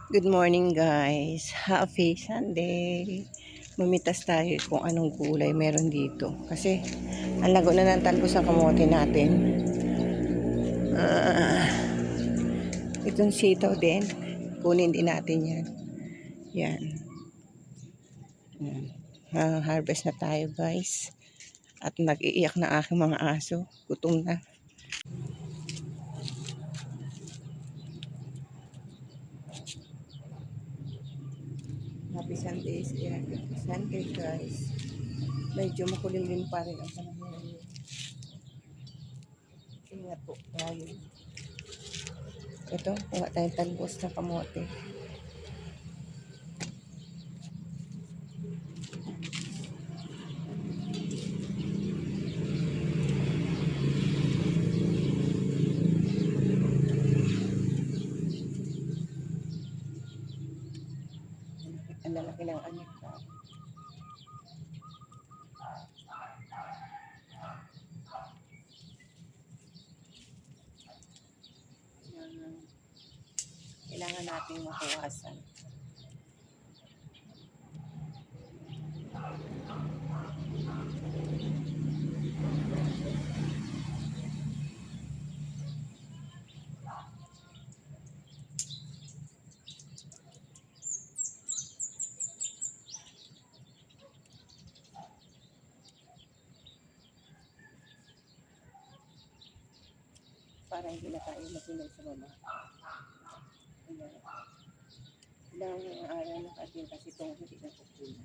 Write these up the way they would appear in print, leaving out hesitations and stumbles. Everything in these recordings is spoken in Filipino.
Good morning guys. Happy Sunday. Mamitas tayo kung anong gulay meron dito. Kasi ang lago na ng talbos ng kamote natin. Ah, itong sitaw din. Kunin din natin yan. Yan. Yan. Harvest na tayo guys. At nag-iiyak na aking mga aso. Gutom na. Happy Sunday. Happy Sunday guys. Medyo makulimlim pa rin ang panahon ngayon. Ingat po tayo. Ito, kuha tayong talbos na kamote. Ang lalaki ng anak ka. Kailangan nating makuwasan. Para hindi na tayo matinag sa baba. Ilang araw na natin kasi itong hindi na kukunin.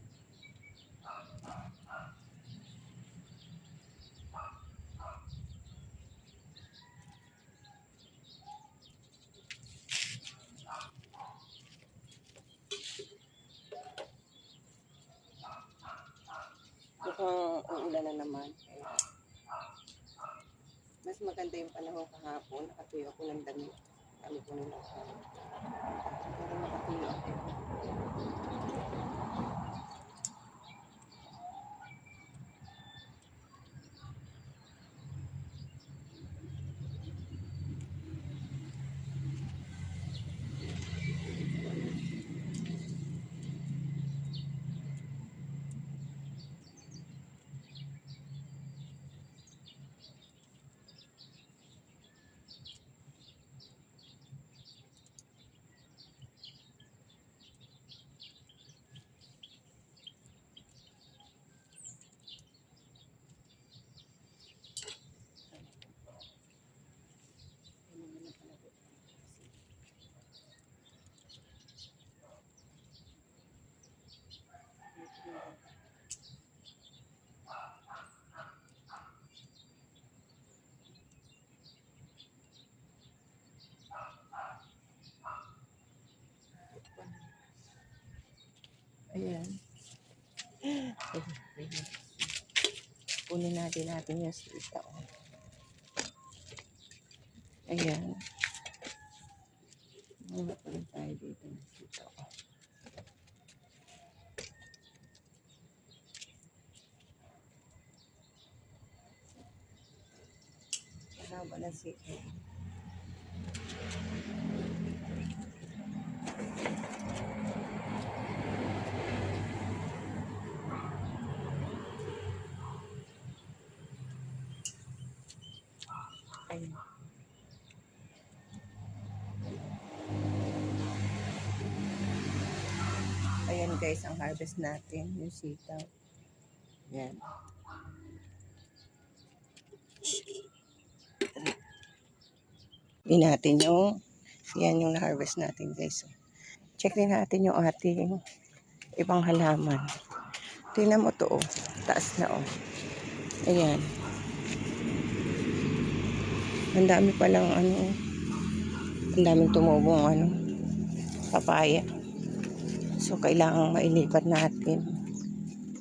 Mukhang uulan na naman. Mas maganda yung panahon kahapon. Nakatuyo ako ng damit. Kami ko nila. Pero nakatuyo ako. Ayan. Kunin natin yung sitaw. Ayan. Mga pa rin tayo dito ng sitaw. Mahaba na sitaw. Ayan. Ayan guys, ang harvest natin, yung sitaw. Ayan. Hindi natin yan yung na-harvest natin guys. Check din natin yung ating ibang halaman. Tingnan mo to, taas na Ayan. Ang dami palang ang daming tumubong papaya. So kailangan mailipat natin.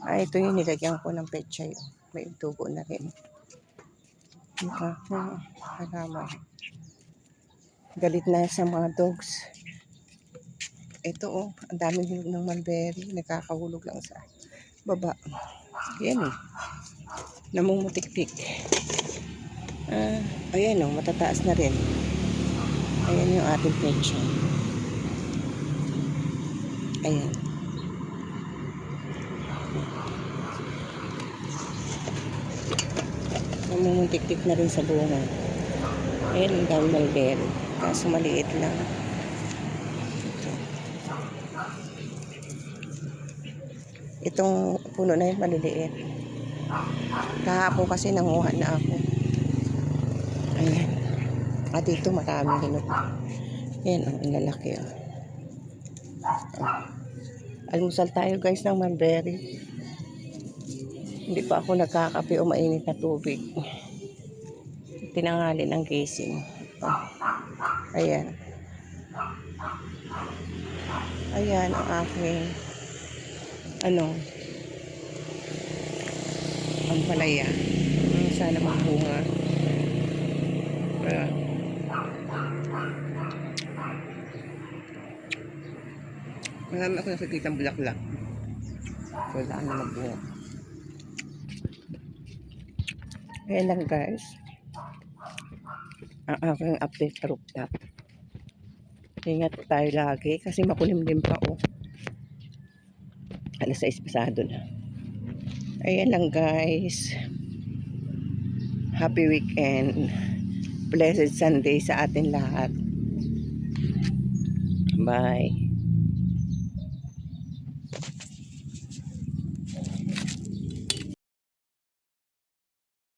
Ito yung nilagyan ko ng pechay. May tubo na rin. Halaman. Galit na sa mga dogs. Ito ang daming hinog ng mulberry. Nakakahulog lang sa baba. Yan namumutik-tik. Ayan matataas na rin. Ayan yung ating pension. Ayan. Namumuntik-tik na rin sa bunga. Ayan, ang dami mulberry. Kaso maliit lang. Itong puno na yun, maliliit. Kahapon kasi nanguha na ako. Ayan. At dito maraming hinog. Ayan, ang lalaki. Almusal tayo guys ng mulberry. Hindi pa ako nagkakape o mainit na tubig. Tinangali ng gising. Ayan. Ayan ang aking ang palaya. Sana magbunga. Marami ako nakikitang bulaklak. Wala na magbunga. Ayan lang guys. Ang aking update sa rooftop. Ingat tayo lagi kasi makulimlim pa Alas 6 pasado na. Ayan lang guys. Happy weekend. Blessed Sunday sa atin lahat. Bye.